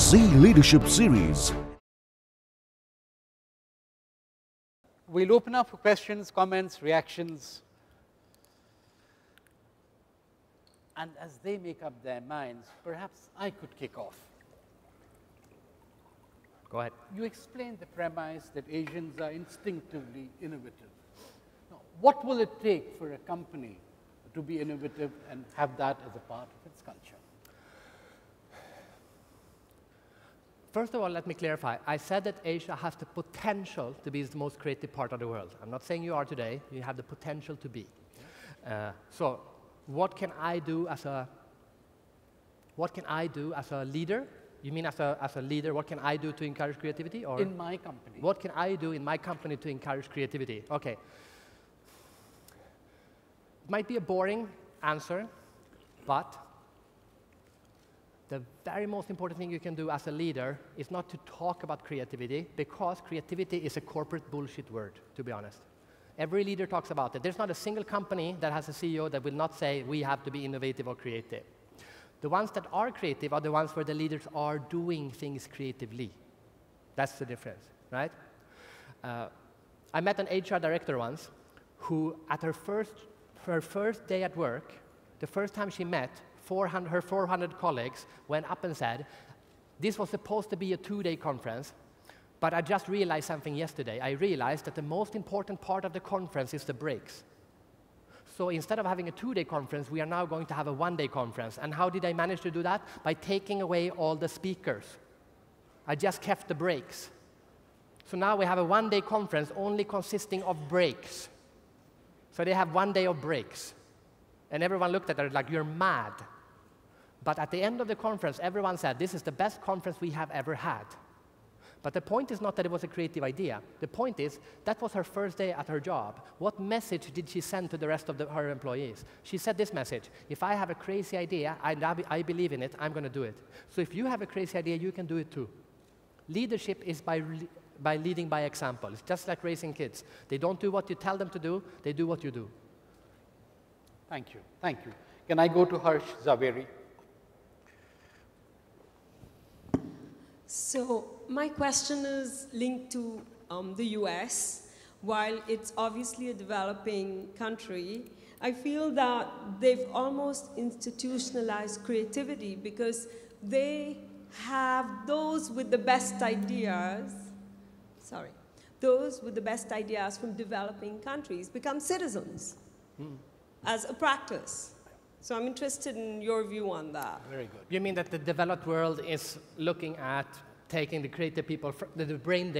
Zee Leadership Series. We'll open up for questions, comments, reactions. And as they make up their minds, perhaps I could kick off. Go ahead. You explained the premise that Asians are instinctively innovative. Now, what will it take for a company to be innovative and have that as a part of its culture? First of all, let me clarify. I said that Asia has the potential to be the most creative part of the world. I'm not saying you are today. You have the potential to be. So, what can I do as a leader? You mean as a leader, what can I do to encourage creativity? Or in my company. What can I do in my company to encourage creativity? Okay. It might be a boring answer, but the very most important thing you can do as a leader is not to talk about creativity, because creativity is a corporate bullshit word, to be honest. Every leader talks about it. There's not a single company that has a CEO that will not say, we have to be innovative or creative. The ones that are creative are the ones where the leaders are doing things creatively. That's the difference, right? I met an HR director once who, at her first day at work, the first time she met, her 400 colleagues went up and said, this was supposed to be a 2-day conference, but I just realized something yesterday. I realized that the most important part of the conference is the breaks. So instead of having a 2-day conference, we are now going to have a 1-day conference. And how did I manage to do that? By taking away all the speakers. I just kept the breaks. So now we have a 1-day conference only consisting of breaks. So they have 1 day of breaks. And everyone looked at her like, you're mad. But at the end of the conference, everyone said, this is the best conference we have ever had. But the point is not that it was a creative idea. The point is, that was her first day at her job. What message did she send to the rest of her employees? She said this message: if I have a crazy idea, I believe in it, I'm going to do it. So if you have a crazy idea, you can do it too. Leadership is by leading by example. It's just like raising kids. They don't do what you tell them to do, they do what you do. Thank you. Thank you. Can I go to Harsh Zaveri? So my question is linked to the US. While it's obviously a developing country, I feel that they've almost institutionalized creativity because they have those with the best ideas, those with the best ideas from developing countries become citizens as a practice. So I'm interested in your view on that. Very good. You mean that the developed world is looking at taking the creative people, the brain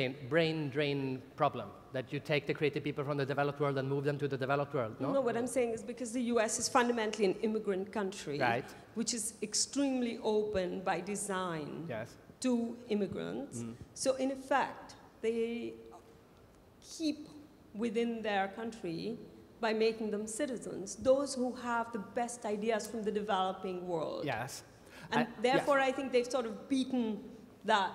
drain problem, that you take the creative people from the developed world and move them to the developed world, no? No, what I'm saying is because the US is fundamentally an immigrant country, right, which is extremely open by design to immigrants. So in effect, they keep within their country by making them citizens, those who have the best ideas from the developing world. Yes. And therefore, I think they've sort of beaten that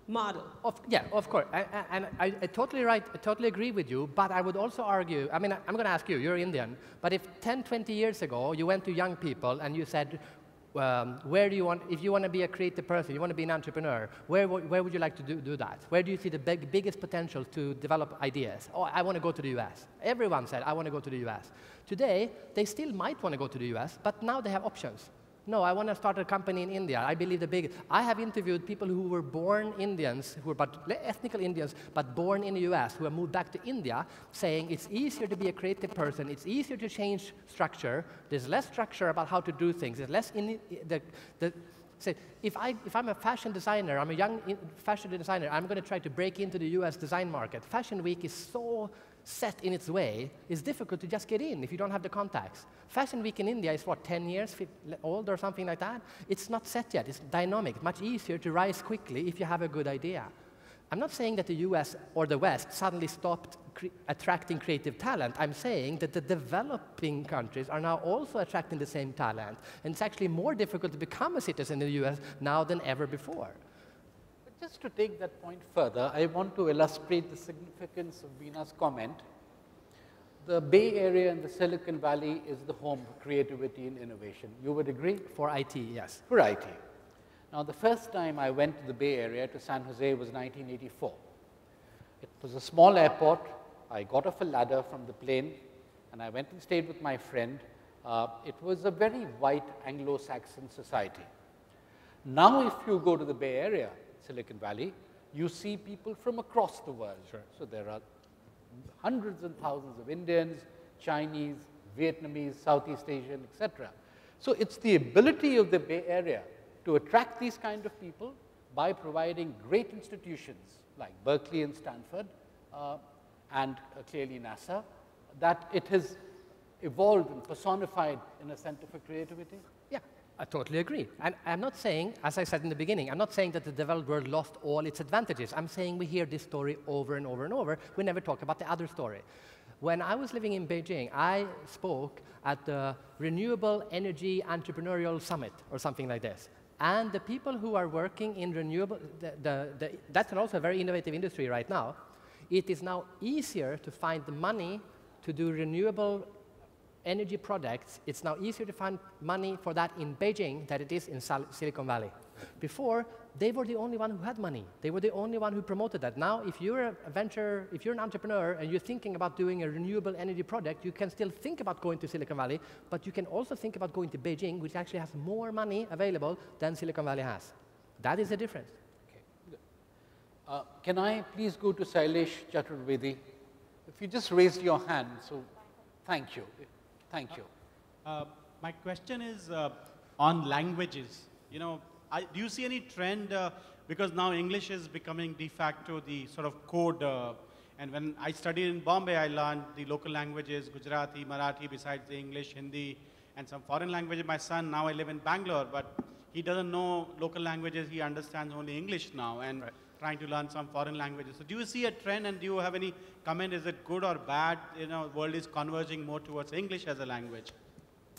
model. Of course. I totally right, I totally agree with you, but I would also argue, I mean, I'm going to ask you, you're Indian, but if 10, 20 years ago, you went to young people and you said, where do you want, if you want to be a creative person, you want to be an entrepreneur, where would you like to do that? Where do you see the biggest potential to develop ideas? Oh, I want to go to the US. Everyone said, I want to go to the US. Today, they still might want to go to the US, but now they have options. No, I want to start a company in India. I believe I have interviewed people who were born Indians, who were ethnical Indians, but born in the US, who have moved back to India, saying it's easier to be a creative person, it's easier to change structure, there's less structure about how to do things, there's less say, if I'm a fashion designer, I'm a young fashion designer, I'm going to try to break into the US design market. Fashion Week is so set in its way, it's difficult to just get in if you don't have the contacts. Fashion Week in India is what, 10 years old or something like that? It's not set yet, it's dynamic, much easier to rise quickly if you have a good idea. I'm not saying that the US or the West suddenly stopped attracting creative talent. I'm saying that the developing countries are now also attracting the same talent. And it's actually more difficult to become a citizen in the US now than ever before. But just to take that point further, I want to illustrate the significance of Veena's comment. The Bay Area and the Silicon Valley is the home of creativity and innovation. You would agree? For IT, yes. For IT. Now, the first time I went to the Bay Area, to San Jose, was 1984. It was a small airport. I got off a ladder from the plane, and I went and stayed with my friend. It was a very white Anglo-Saxon society. Now, if you go to the Bay Area, Silicon Valley, you see people from across the world. Sure. So there are hundreds and thousands of Indians, Chinese, Vietnamese, Southeast Asian, etc. So it's the ability of the Bay Area to attract these kind of people by providing great institutions like Berkeley and Stanford, and clearly NASA, that it has evolved and personified in a center for creativity? Yeah, I totally agree. And I'm not saying, as I said in the beginning, I'm not saying that the developed world lost all its advantages. I'm saying we hear this story over and over and over. We never talk about the other story. When I was living in Beijing, I spoke at the Renewable Energy Entrepreneurial Summit or something like this. And the people who are working in renewable, that's also a very innovative industry right now. It is now easier to find the money to do renewable energy projects. It's now easier to find money for that in Beijing than it is in Silicon Valley. Before, they were the only one who had money. They were the only one who promoted that. Now, if you're if you're an entrepreneur and you're thinking about doing a renewable energy project, you can still think about going to Silicon Valley, but you can also think about going to Beijing, which actually has more money available than Silicon Valley has. That is the difference. Okay. Can I please go to Sailesh Chaturvedi? If you just raised your hand, so thank you. Thank you. My question is on languages. You know, do you see any trend, because now English is becoming de facto the sort of code, and when I studied in Bombay, I learned the local languages, Gujarati, Marathi, besides the English, Hindi, and some foreign languages. My son, now I live in Bangalore, but he doesn't know local languages, he understands only English now, and trying to learn some foreign languages. So do you see a trend, and do you have any comment, is it good or bad? You know, the world is converging more towards English as a language.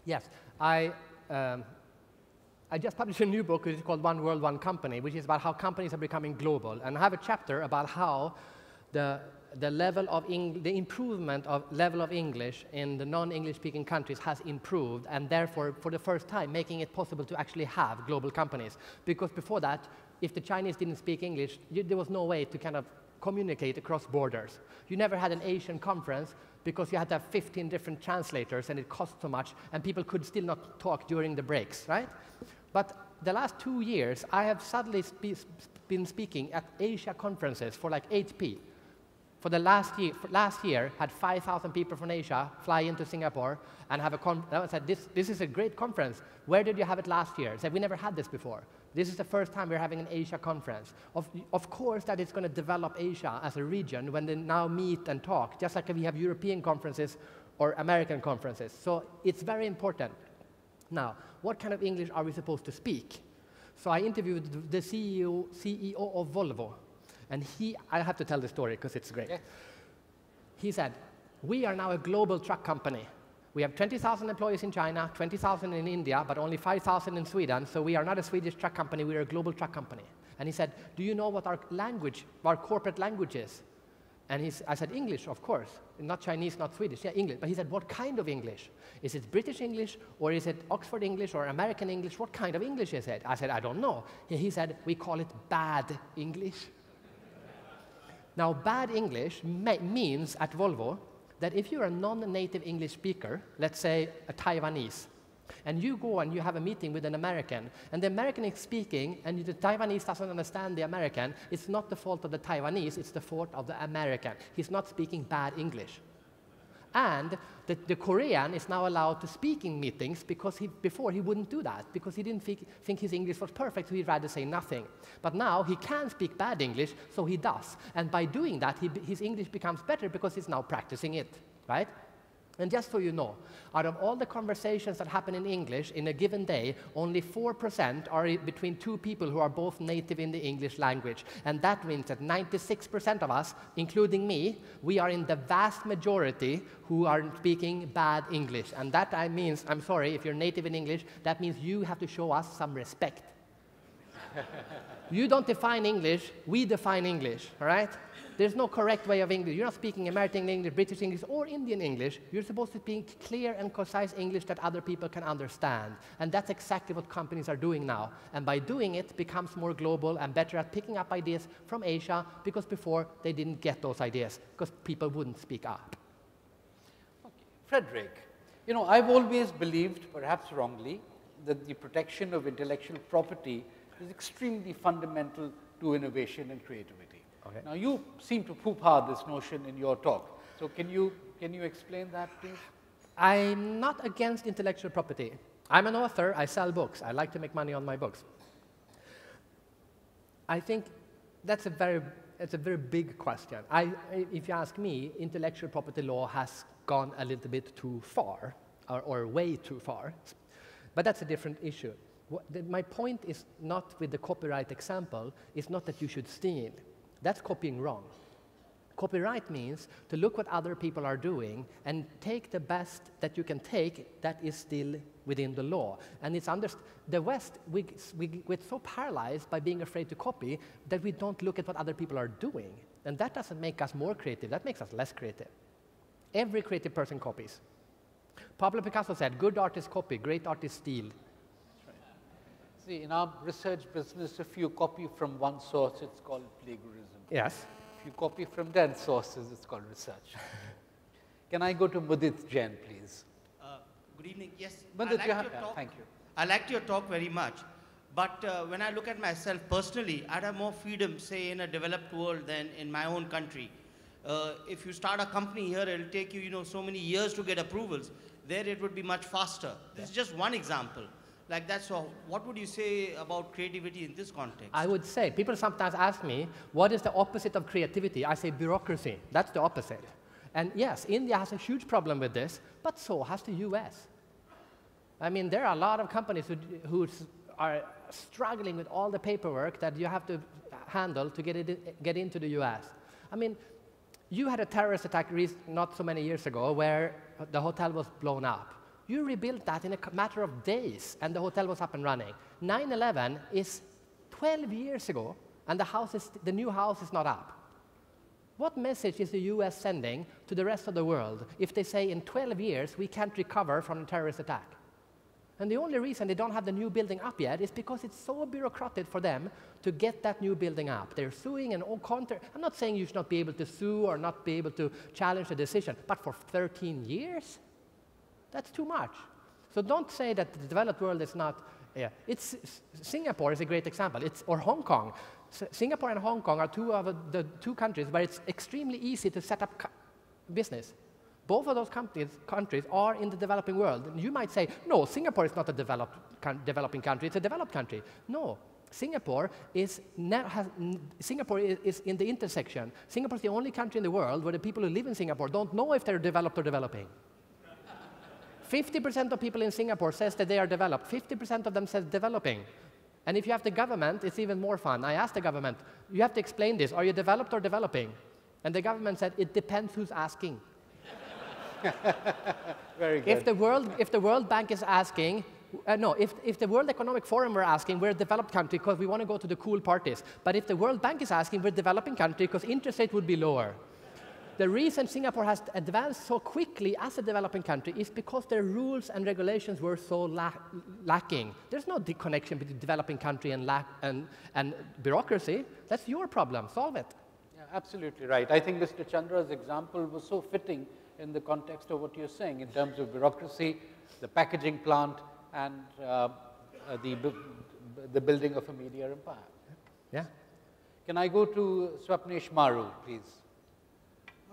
Yes, I just published a new book, which is called One World, One Company, which is about how companies are becoming global. And I have a chapter about how the improvement of level of English in the non-English speaking countries has improved, and therefore, for the first time, making it possible to actually have global companies. Because before that, if the Chinese didn't speak English, there was no way to kind of communicate across borders. You never had an Asian conference because you had to have 15 different translators, and it cost so much, and people could still not talk during the breaks, right? But the last 2 years, I have suddenly been speaking at Asia conferences for like 8p. For the last year, had 5,000 people from Asia fly into Singapore and have I said, this is a great conference. Where did you have it last year? I said, we never had this before. This is the first time we're having an Asia conference. Of course that it's going to develop Asia as a region when they now meet and talk, just like we have European conferences or American conferences. So it's very important. Now, what kind of English are we supposed to speak? So I interviewed the CEO of Volvo, and I have to tell the story because it's great. Yeah. He said, we are now a global truck company. We have 20,000 employees in China, 20,000 in India, but only 5,000 in Sweden, so we are not a Swedish truck company, we are a global truck company. And he said, do you know what our corporate language is? And I said, English, of course. Not Chinese, not Swedish, yeah, English. But he said, what kind of English? Is it British English, or is it Oxford English, or American English? What kind of English is it? I said, I don't know. He said, we call it bad English. Now, bad English means at Volvo that if you're a non-native English speaker, let's say a Taiwanese, and you go and you have a meeting with an American, and the American is speaking, and the Taiwanese doesn't understand the American, it's not the fault of the Taiwanese, it's the fault of the American. He's not speaking bad English. And the Korean is now allowed to speak in meetings because before he wouldn't do that, because he didn't think his English was perfect, so he'd rather say nothing. But now he can speak bad English, so he does. And by doing that, his English becomes better because he's now practicing it, right? And just so you know, out of all the conversations that happen in English in a given day, only 4% are between two people who are both native in the English language. And that means that 96% of us, including me, we are in the vast majority who are speaking bad English. And that means, I'm sorry, if you're native in English, that means you have to show us some respect. You don't define English, we define English, all right? There's no correct way of English. You're not speaking American English, British English, or Indian English. You're supposed to speak clear and concise English that other people can understand. And that's exactly what companies are doing now. And by doing it, becomes more global and better at picking up ideas from Asia, because before they didn't get those ideas, because people wouldn't speak up. Okay. Frederick, you know, I've always believed, perhaps wrongly, that the protection of intellectual property is extremely fundamental to innovation and creativity. Okay. Now, you seem to poo-pah this notion in your talk. So can you explain that, please? I'm not against intellectual property. I'm an author. I sell books. I like to make money on my books. I think that's a very big question. If you ask me, intellectual property law has gone a little bit too far, or way too far. But that's a different issue. My point is not with the copyright example, it's not that you should steal. That's copying wrong. Copyright means to look what other people are doing and take the best that you can take that is still within the law. And it's the West, we're so paralyzed by being afraid to copy that we don't look at what other people are doing. And that doesn't make us more creative, that makes us less creative. Every creative person copies. Pablo Picasso said, good artists copy, great artists steal. See, in our research business, if you copy from one source, it's called plagiarism. Yes. If you copy from 10 sources, it's called research. Can I go to Mudit Jain, please? Good evening. Yes, Mudit, thank you. I liked your talk very much. But when I look at myself personally, I'd have more freedom, say, in a developed world than in my own country. If you start a company here, it'll take you, so many years to get approvals. There, it would be much faster. This is just one example. Like that, so what would you say about creativity in this context? I would say, people sometimes ask me, what is the opposite of creativity? I say bureaucracy. That's the opposite. And yes, India has a huge problem with this, but so has the US. I mean, there are a lot of companies who are struggling with all the paperwork that you have to handle to get into the US. I mean, you had a terrorist attack not so many years ago where the hotel was blown up. You rebuilt that in a matter of days, and the hotel was up and running. 9/11 is 12 years ago, and the new house is not up. What message is the US sending to the rest of the world if they say in 12 years we can't recover from a terrorist attack? And the only reason they don't have the new building up yet is because it's so bureaucratic for them to get that new building up. They're suing and all I'm not saying you should not be able to sue or not be able to challenge the decision, but for 13 years? That's too much. So don't say that the developed world is not. Singapore is a great example. Or Hong Kong. Singapore and Hong Kong are two of the two countries where it's extremely easy to set up business. Both of those countries are in the developing world. And you might say, no, Singapore is not a developing country, it's a developed country. No, Singapore is in the intersection. Singapore is the only country in the world where the people who live in Singapore don't know if they're developed or developing. 50% of people in Singapore says that they are developed. 50% of them says developing. And if you have the government, it's even more fun. I asked the government, you have to explain this. Are you developed or developing? And the government said, it depends who's asking. Very good. If the World Bank is asking, if the World Economic Forum were asking, we're a developed country because we want to go to the cool parties. But if the World Bank is asking, we're a developing country because interest rate would be lower. The reason Singapore has advanced so quickly as a developing country is because their rules and regulations were so lacking. There's no connection between developing country and bureaucracy. That's your problem. Solve it. Yeah, absolutely right. I think Mr. Chandra's example was so fitting in the context of what you're saying in terms of bureaucracy, the packaging plant, and the building of a media empire. Yeah. Can I go to Swapnesh Maru, please?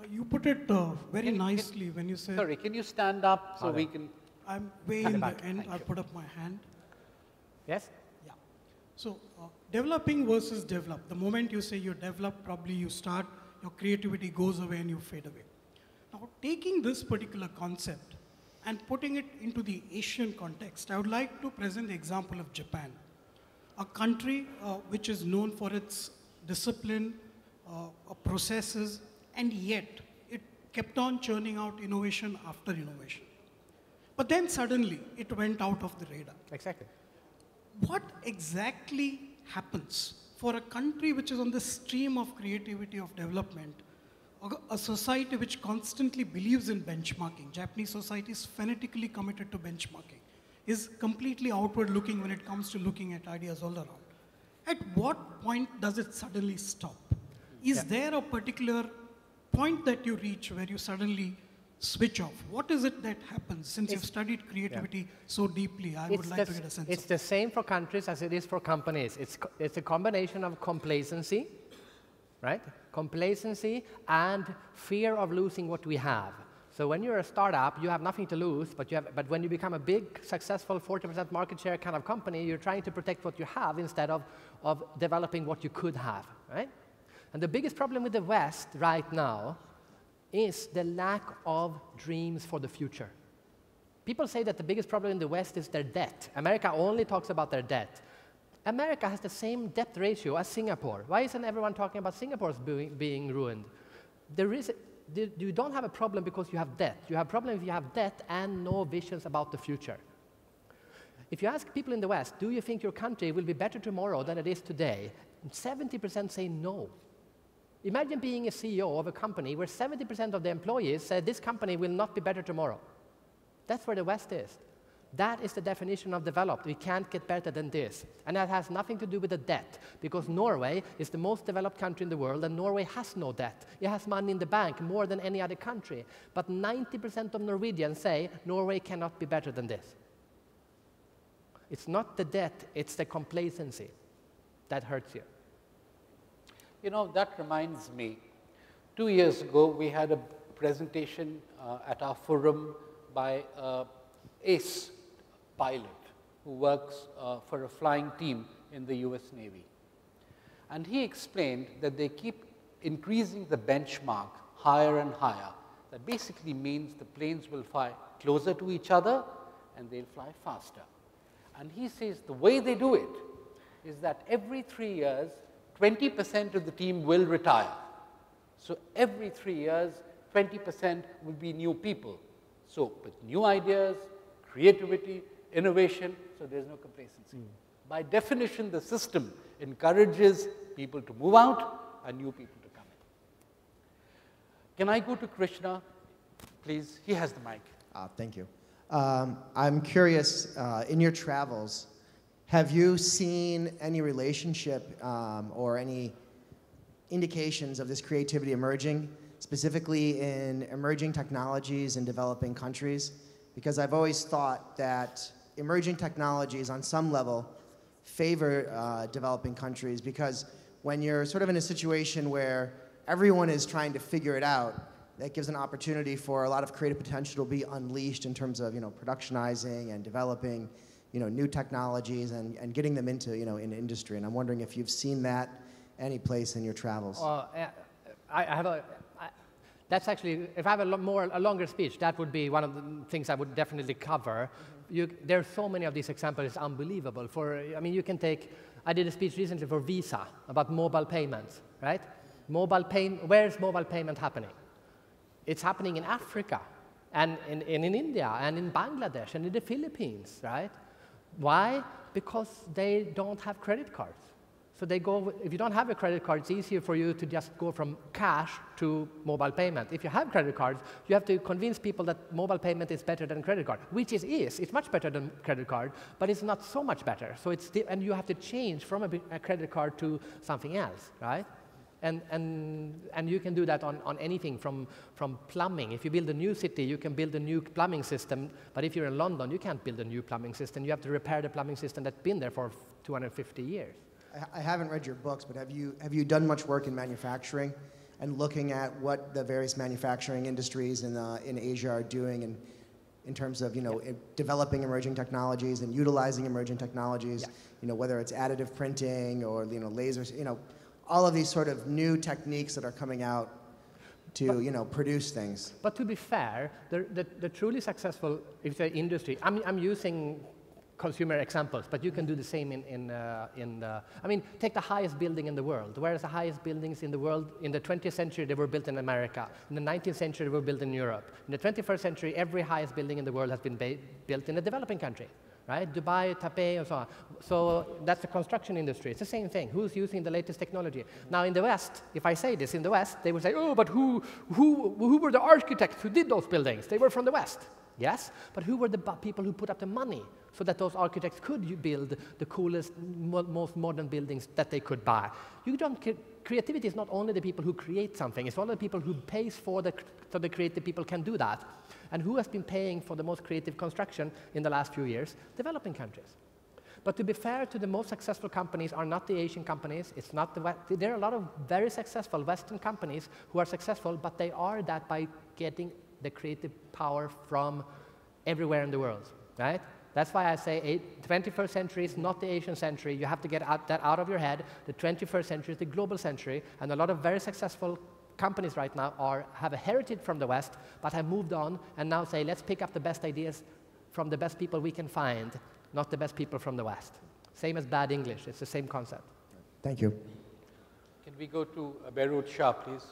You put it very nicely when you said... Sorry, can you stand up so we can... I'm way in the end. I put up my hand. Yes? Yeah. So, developing versus develop. The moment you say you develop, probably you start, your creativity goes away and you fade away. Now, taking this particular concept and putting it into the Asian context, I would like to present the example of Japan, a country which is known for its discipline, processes, and yet it kept on churning out innovation after innovation. But then suddenly it went out of the radar. Exactly. What exactly happens for a country which is on the stream of creativity of development, a society which constantly believes in benchmarking, Japanese society is fanatically committed to benchmarking, is completely outward looking when it comes to looking at ideas all around. At what point does it suddenly stop? Is there a particular point that you reach where you suddenly switch off? What is it that happens? Since you've studied creativity so deeply, I would like to get a sense It's of the same for countries as it is for companies. It's a combination of complacency, right? Complacency and fear of losing what we have. So when you're a startup, you have nothing to lose, but when you become a big, successful 40% market share kind of company, you're trying to protect what you have instead of developing what you could have, right? And the biggest problem with the West right now is the lack of dreams for the future. People say that the biggest problem in the West is their debt. America only talks about their debt. America has the same debt ratio as Singapore. Why isn't everyone talking about Singapore's being ruined? You don't have a problem because you have debt. You have a problem if you have debt and no visions about the future. If you ask people in the West, do you think your country will be better tomorrow than it is today? 70% say no. Imagine being a CEO of a company where 70% of the employees said this company will not be better tomorrow. That's where the West is. That is the definition of developed. We can't get better than this. And that has nothing to do with the debt, because Norway is the most developed country in the world, and Norway has no debt. It has money in the bank, more than any other country. But 90% of Norwegians say Norway cannot be better than this. It's not the debt, it's the complacency that hurts you. You know, that reminds me, 2 years ago, we had a presentation at our forum by ace pilot who works for a flying team in the US Navy. And he explained that they keep increasing the benchmark higher and higher. That basically means the planes will fly closer to each other and they'll fly faster. And he says the way they do it is that every 3 years, 20% of the team will retire. So every 3 years, 20% will be new people. So with new ideas, creativity, innovation, so there's no complacency. By definition, the system encourages people to move out and new people to come in. Can I go to Krishna, please? He has the mic. Thank you. I'm curious, in your travels, have you seen any relationship or any indications of this creativity emerging, specifically in emerging technologies in developing countries? Because I've always thought that emerging technologies on some level favor developing countries, because when you're sort of in a situation where everyone is trying to figure it out, that gives an opportunity for a lot of creative potential to be unleashed in terms of, productionizing and developing, new technologies and getting them into, in industry. And I'm wondering if you've seen that any place in your travels. That's actually, if I have a longer speech, that would be one of the things I would definitely cover. There are so many of these examples, it's unbelievable. You can take, I did a speech recently for Visa about mobile payments, right? Where's mobile payment happening? It's happening in Africa, and in India, and in Bangladesh, and in the Philippines, right? Why? Because they don't have credit cards. So if you don't have a credit card, it's easier for you to just go from cash to mobile payment. If you have credit cards, you have to convince people that mobile payment is better than credit card, which it is. It's much better than credit card, but it's not so much better. So and you have to change from a credit card to something else, right? And you can do that on anything from plumbing. If you build a new city, you can build a new plumbing system. But if you're in London, you can't build a new plumbing system. You have to repair the plumbing system that's been there for 250 years. I haven't read your books, but have you done much work in manufacturing and looking at what the various manufacturing industries in Asia are doing in terms of developing emerging technologies and utilizing emerging technologies? Yeah. Whether it's additive printing or lasers, all of these sort of new techniques that are coming out to produce things. But to be fair, the truly successful, if the industry, I'm using consumer examples, but you can do the same take the highest building in the world. Whereas the highest buildings in the world, in the 20th century, they were built in America. In the 19th century, they were built in Europe. In the 21st century, every highest building in the world has been built in a developing country, right? Dubai, Taipei, and so on. So that's the construction industry. It's the same thing. Who's using the latest technology? Now in the West, if I say this in the West, they will say, oh, but who were the architects who did those buildings? They were from the West. Yes, but who were the people who put up the money so that those architects could build the coolest, most modern buildings that they could buy? Creativity is not only the people who create something, it's all the people who pays so the creative people can do that. And who has been paying for the most creative construction in the last few years? Developing countries. But to be fair to the most successful companies are not the Asian companies, it's not there are a lot of very successful Western companies who are successful, but they are that by getting the creative power from everywhere in the world, right? That's why I say 21st century is not the Asian century. You have to get that out of your head. The 21st century is the global century, and a lot of very successful companies right now have a heritage from the West, but have moved on and now say, let's pick up the best ideas from the best people we can find, not the best people from the West. Same as bad English. It's the same concept. Thank you. Can we go to Beirut Shah, please?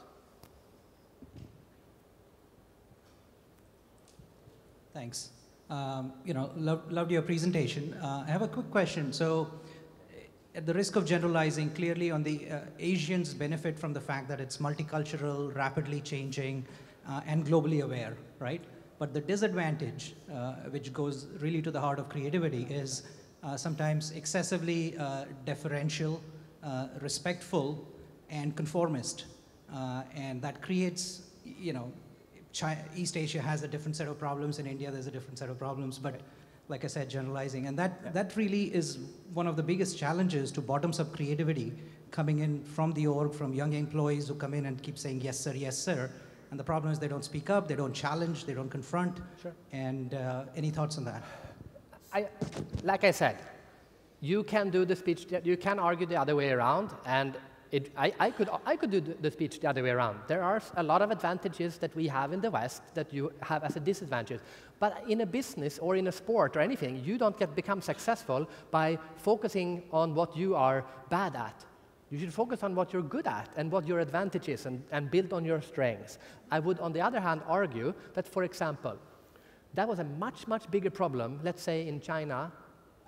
Thanks. Loved your presentation. I have a quick question. So, at the risk of generalizing, clearly on the Asians benefit from the fact that it's multicultural, rapidly changing, and globally aware, right? But the disadvantage, which goes really to the heart of creativity, is sometimes excessively deferential, respectful, and conformist. And that creates, East Asia has a different set of problems. In India, there's a different set of problems. But like I said, generalizing. And that really is one of the biggest challenges to bottoms-up creativity coming in from the org, from young employees who come in and keep saying, yes, sir, yes, sir. And the problem is they don't speak up, they don't challenge, they don't confront. Sure. And any thoughts on that? Like I said, you can do the speech, you can argue the other way around, and I could do the speech the other way around. There are a lot of advantages that we have in the West that you have as a disadvantage. But in a business or in a sport or anything, you don't become successful by focusing on what you are bad at. You should focus on what you're good at and what your advantage is and build on your strengths. I would, on the other hand, argue that, for example, that was a much, much bigger problem, let's say, in China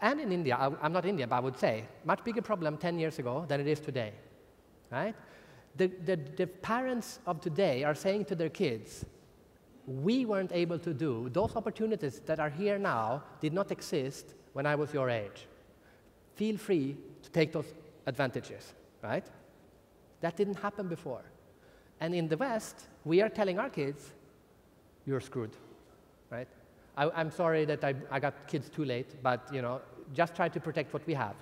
and in India. I'm not Indian, but I would say, much bigger problem 10 years ago than it is today. Right? The parents of today are saying to their kids, we weren't able to do, those opportunities that are here now did not exist when I was your age. Feel free to take those advantages, right? That didn't happen before. And in the West, we are telling our kids, you're screwed, right? I'm sorry that I got kids too late, but just try to protect what we have.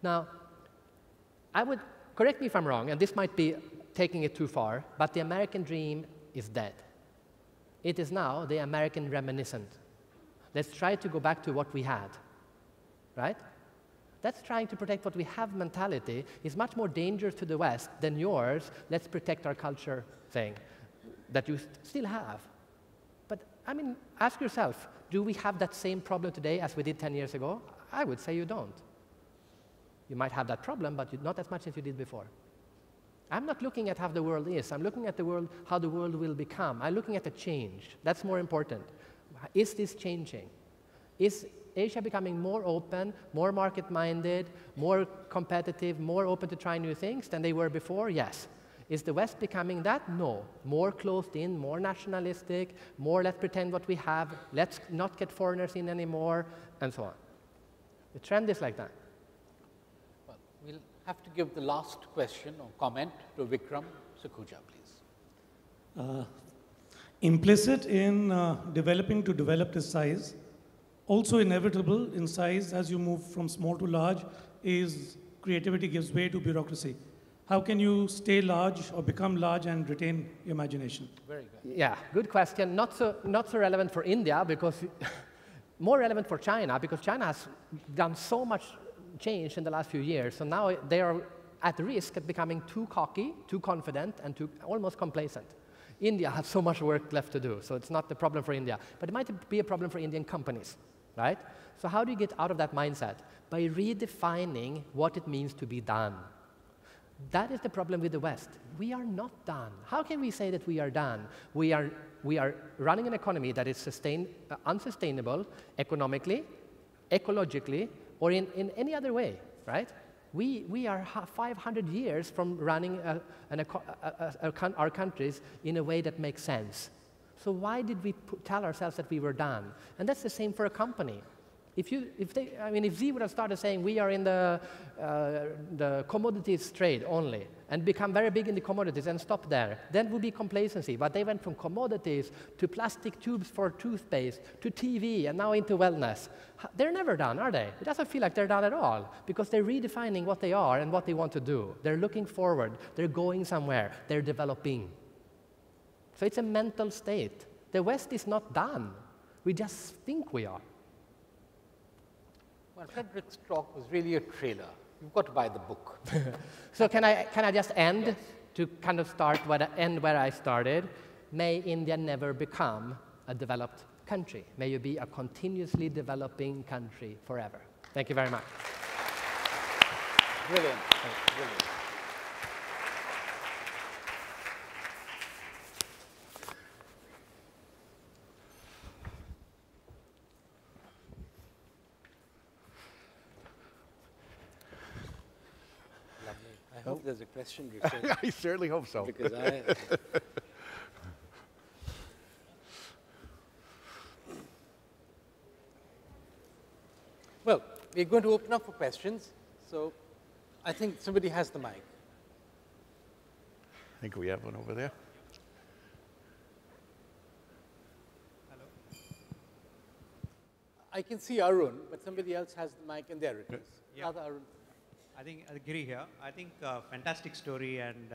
Now, correct me if I'm wrong, and this might be taking it too far, but the American dream is dead. It is now the American reminiscent. Let's try to go back to what we had, right? That's trying to protect what we have mentality is much more dangerous to the West than yours, let's protect our culture thing that you still have. But, I mean, ask yourself, do we have that same problem today as we did 10 years ago? I would say you don't. You might have that problem, but not as much as you did before. I'm not looking at how the world is. I'm looking at the world, how the world will become. I'm looking at the change. That's more important. Is this changing? Is Asia becoming more open, more market-minded, more competitive, more open to try new things than they were before? Yes. Is the West becoming that? No. More closed in, more nationalistic, more let's pretend what we have, let's not get foreigners in anymore, and so on. The trend is like that. We'll have to give the last question or comment to Vikram Sakhuja, please. Implicit in developing to developed size, also inevitable in size as you move from small to large, is creativity gives way to bureaucracy. How can you stay large or become large and retain imagination? Very good. Yeah, good question. Not so relevant for India, because more relevant for China, because China has done so much change in the last few years. So now they are at risk of becoming too cocky, too confident, and too almost complacent. India has so much work left to do, so it's not the problem for India. But it might be a problem for Indian companies, right? So how do you get out of that mindset? By redefining what it means to be done. That is the problem with the West. We are not done. How can we say that we are done? We are running an economy that is unsustainable economically, ecologically, or in any other way, right? We are 500 years from running our countries in a way that makes sense. So why did we tell ourselves that we were done? And that's the same for a company. If Zee would have started saying we are in the commodities trade only and become very big in the commodities and stop there, then would be complacency. But they went from commodities to plastic tubes for toothpaste to TV and now into wellness. They're never done, are they? It doesn't feel like they're done at all because they're redefining what they are and what they want to do. They're looking forward. They're going somewhere. They're developing. So it's a mental state. The West is not done. We just think we are. Well, Frederick's talk was really a trailer. You've got to buy the book. So can I just end to kind of end where I started? May India never become a developed country. May you be a continuously developing country forever. Thank you very much. Brilliant. Brilliant. I hope there's a question, Richard. I certainly hope so. Because Well, we're going to open up for questions. So I think somebody has the mic. I think we have one over there. I can see Arun, but somebody else has the mic, and there it is. Yeah. Arun. I think Giri here. I think fantastic story, and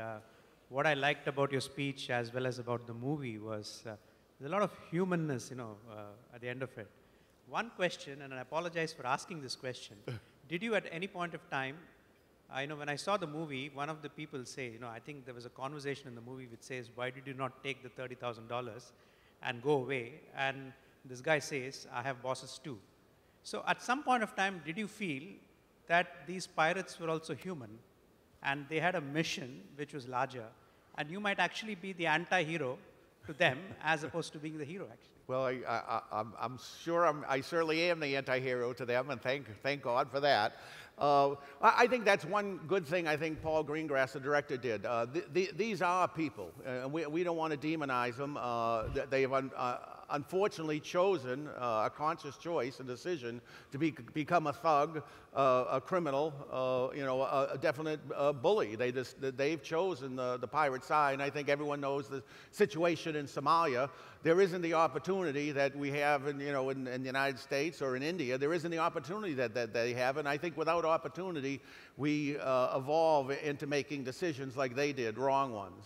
what I liked about your speech as well as about the movie was there's a lot of humanness, at the end of it. One question, and I apologize for asking this question. Did you at any point of time, I know when I saw the movie, one of the people say, I think there was a conversation in the movie which says, why did you not take the $30,000 and go away? And this guy says, I have bosses too. So at some point of time, did you feel that these pirates were also human and they had a mission which was larger, and you might actually be the anti-hero to them as opposed to being the hero, actually? Well, I'm sure I certainly am the anti-hero to them, and thank God for that. I think that's one good thing I think Paul Greengrass, the director, did. These are people. We don't want to demonize them. They have unfortunately chosen a conscious choice, a decision to become a thug, a criminal, a definite bully. They've chosen the pirate side, and I think everyone knows the situation in Somalia. There isn't the opportunity that we have in the United States or in India. There isn't the opportunity that they have, and I think without opportunity, we evolve into making decisions like they did, wrong ones.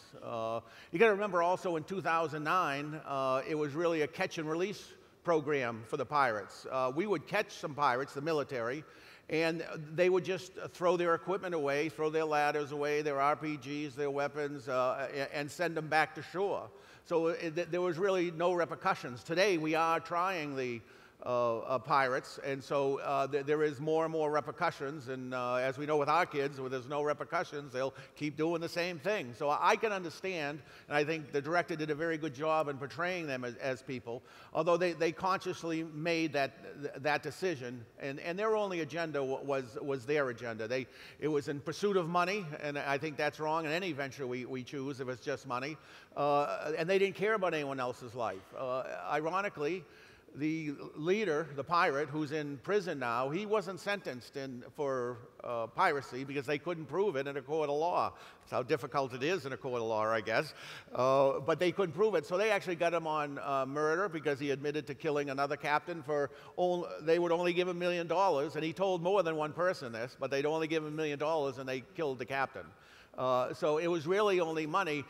You got to remember also in 2009, it was really a catch and release program for the pirates. We would catch some pirates, the military, and they would just throw their equipment away, throw their ladders away, their RPGs, their weapons, and send them back to shore. So there was really no repercussions. Today, we are trying the pirates, and so there is more and more repercussions, and as we know with our kids, where there's no repercussions, they'll keep doing the same thing. So I can understand, and I think the director did a very good job in portraying them as people, although they consciously made that decision, and their only agenda was their agenda. It was in pursuit of money, and I think that's wrong in any venture we choose if it's just money, and they didn't care about anyone else's life. Ironically, the leader, the pirate, who's in prison now, he wasn't sentenced for piracy because they couldn't prove it in a court of law. That's how difficult it is in a court of law, I guess. But they couldn't prove it, so they actually got him on murder because he admitted to killing another captain they would only give him $1 million, and he told more than one person this, but they'd only give him $1 million, and they killed the captain. So it was really only money.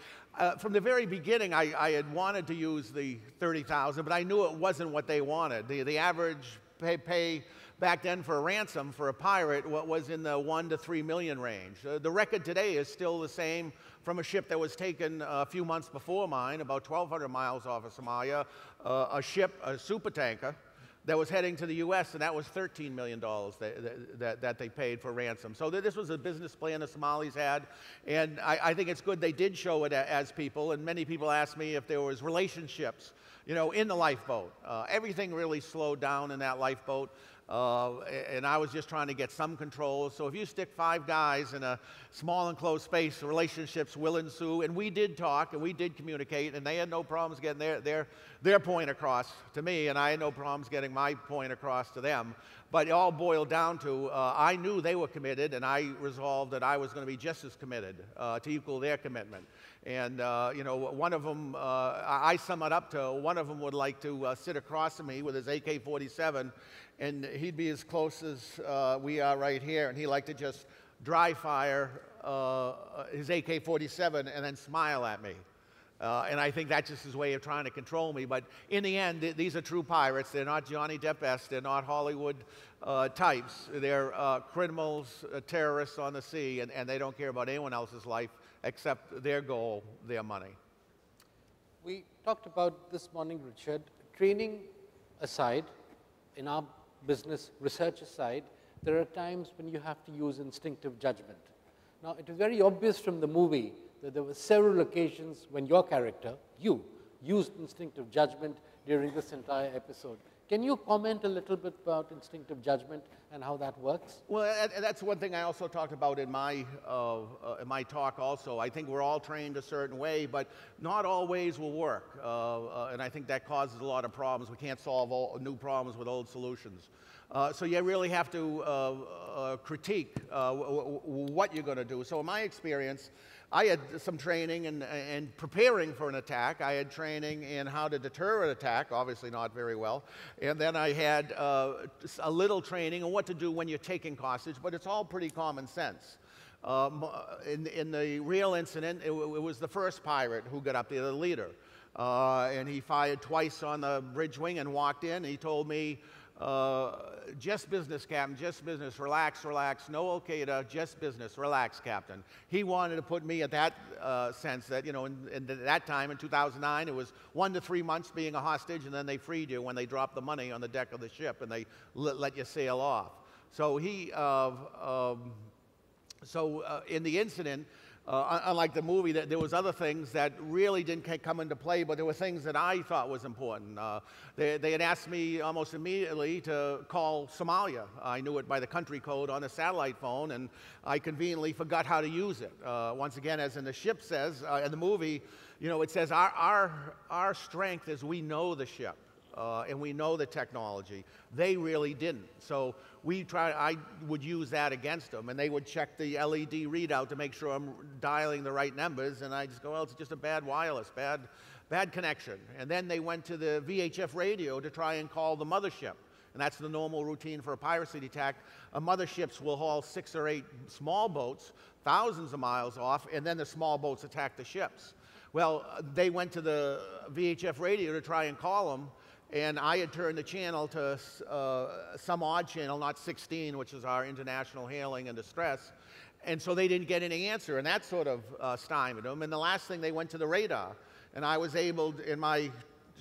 From the very beginning, I had wanted to use the $30,000, but I knew it wasn't what they wanted. The average pay back then for a ransom for a pirate was in the $1 to $3 million range. The record today is still the same from a ship that was taken a few months before mine, about 1,200 miles off of Somalia, a supertanker, that was heading to the U.S., and that was $13 million that they paid for ransom. So this was a business plan the Somalis had, and I think it's good they did show it as people, and many people asked me if there was relationships, in the lifeboat. Everything really slowed down in that lifeboat. And I was just trying to get some control. So if you stick 5 guys in a small enclosed space, relationships will ensue. And we did talk and we did communicate, and they had no problems getting their point across to me, and I had no problems getting my point across to them. But it all boiled down to I knew they were committed, and I resolved that I was going to be just as committed to equal their commitment. And, you know, one of them, I sum it up to, one of them would like to sit across from me with his AK-47, and he'd be as close as we are right here, and he liked to just dry fire his AK-47 and then smile at me. And I think that's just his way of trying to control me. But in the end, these are true pirates. They're not Johnny Depp-esque. They're not Hollywood types. They're criminals, terrorists on the sea, and they don't care about anyone else's life except their goal, their money. We talked about this morning, Richard, training aside, in our business, research aside, there are times when you have to use instinctive judgment. Now, it is very obvious from the movie that there were several occasions when your character, you, used instinctive judgment during this entire episode. Can you comment a little bit about instinctive judgment and how that works? Well, that's one thing I also talked about in my talk also. I think we're all trained a certain way, but not all ways will work. And I think that causes a lot of problems. We can't solve all new problems with old solutions. So you really have to critique what you're going to do. So in my experience, I had some training in preparing for an attack. I had training in how to deter an attack, obviously not very well. And then I had a little training on what to do when you're taking hostage, but it's all pretty common sense. In the real incident, it was the first pirate who got up there, the leader. And he fired twice on the bridge wing and walked in. He told me, just business, Captain, just business, relax, relax, no Al-Qaeda, just business, relax, Captain. He wanted to put me at that sense that, you know, in that time, in 2009, it was 1 to 3 months being a hostage, and then they freed you when they dropped the money on the deck of the ship and they let you sail off. So in the incident, unlike the movie, there was other things that really didn't come into play, but there were things that I thought was important. They had asked me almost immediately to call Somalia. I knew it by the country code on a satellite phone, and I conveniently forgot how to use it. Once again, as in the ship says, in the movie, you know, it says our strength is we know the ship. And we know the technology. They really didn't. So I would use that against them, and they would check the LED readout to make sure I'm dialing the right numbers, and I just go, well, it's just a bad wireless, bad connection. And then they went to the VHF radio to try and call the mothership. And that's the normal routine for a piracy attack. Motherships will haul 6 or 8 small boats, thousands of miles off, and then the small boats attack the ships. Well, they went to the VHF radio to try and call them, and I had turned the channel to some odd channel, not 16, which is our international hailing and distress. And so they didn't get any answer, and that sort of stymied them. And the last thing, they went to the radar. And I was able, in my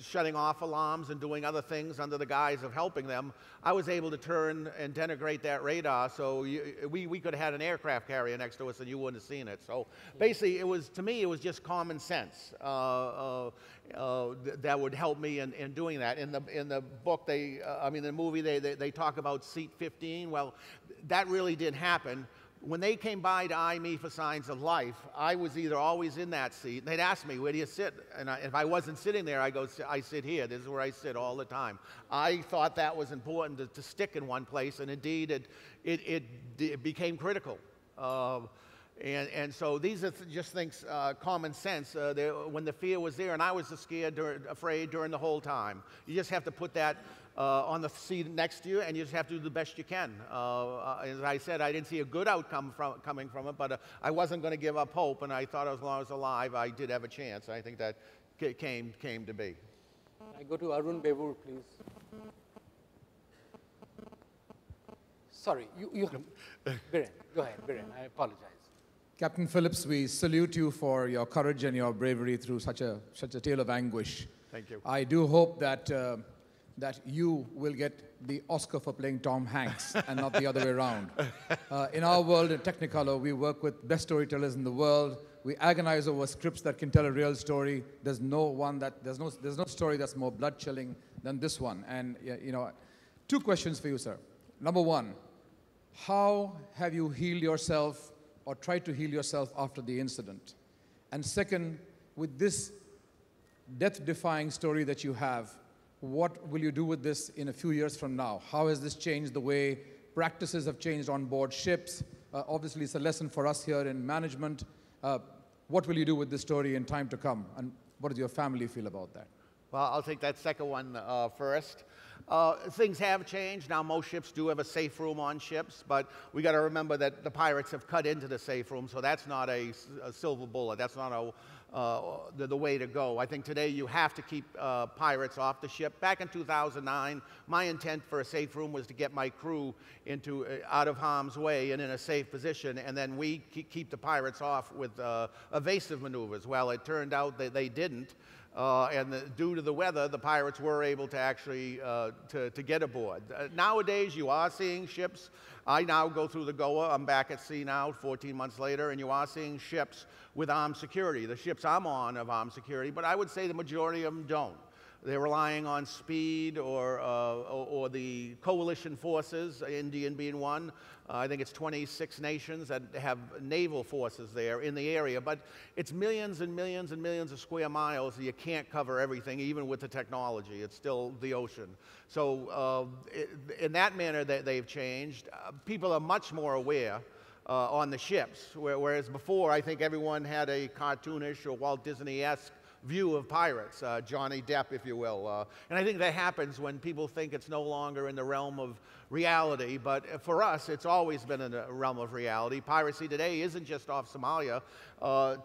shutting off alarms and doing other things under the guise of helping them, I was able to turn and denigrate that radar so we could have had an aircraft carrier next to us and you wouldn't have seen it. So basically, to me, it was just common sense that would help me in doing that. In the book, the movie, they talk about seat 15. Well, that really didn't happen. When they came by to eye me for signs of life, I was either always in that seat, and they'd ask me, where do you sit? And if I wasn't sitting there, I go, I sit here. This is where I sit all the time. I thought that was important to stick in one place, and indeed it became critical. And so these are just things, common sense, when the fear was there, and I was afraid during the whole time. You just have to put that on the seat next to you, and you just have to do the best you can. As I said, I didn't see a good outcome coming from it, but I wasn't going to give up hope, and I thought as long as I was alive, I did have a chance. I think that came to be. I go to Arun Bevur, please. Sorry, Biren, go ahead, Biren, I apologize. Captain Phillips, we salute you for your courage and your bravery through such a tale of anguish. Thank you. I do hope that you will get the Oscar for playing Tom Hanks and not the other way around. In our world, in Technicolor, we work with best storytellers in the world. We agonize over scripts that can tell a real story. There's no story that's more blood-chilling than this one. And you know, 2 questions for you, sir. Number one, how have you healed yourself or tried to heal yourself after the incident? And second, with this death-defying story that you have, what will you do with this in a few years from now? How has this changed the way practices have changed on board ships? Obviously, it's a lesson for us here in management. What will you do with this story in time to come? And what does your family feel about that? Well, I'll take that second one first. Things have changed. Now, most ships do have a safe room on ships, but we got to remember that the pirates have cut into the safe room, so that's not a silver bullet. That's not the way to go. I think today you have to keep pirates off the ship. Back in 2009, my intent for a safe room was to get my crew out of harm's way and in a safe position, and then we keep the pirates off with evasive maneuvers. Well, it turned out that they didn't. Due to the weather, the pirates were able to actually to get aboard. Nowadays, you are seeing ships. I now go through the Goa. I'm back at sea now, 14 months later, and you are seeing ships with armed security. The ships I'm on have armed security, but I would say the majority of them don't. They're relying on speed or the coalition forces, India being one. I think it's 26 nations that have naval forces there in the area. But it's millions and millions and millions of square miles. You can't cover everything, even with the technology. It's still the ocean. So in that manner, they've changed. People are much more aware on the ships, whereas before, I think everyone had a cartoonish or Walt Disney-esque view of pirates, Johnny Depp, if you will. And I think that happens when people think it's no longer in the realm of reality, but for us, it's always been in the realm of reality. Piracy today isn't just off Somalia.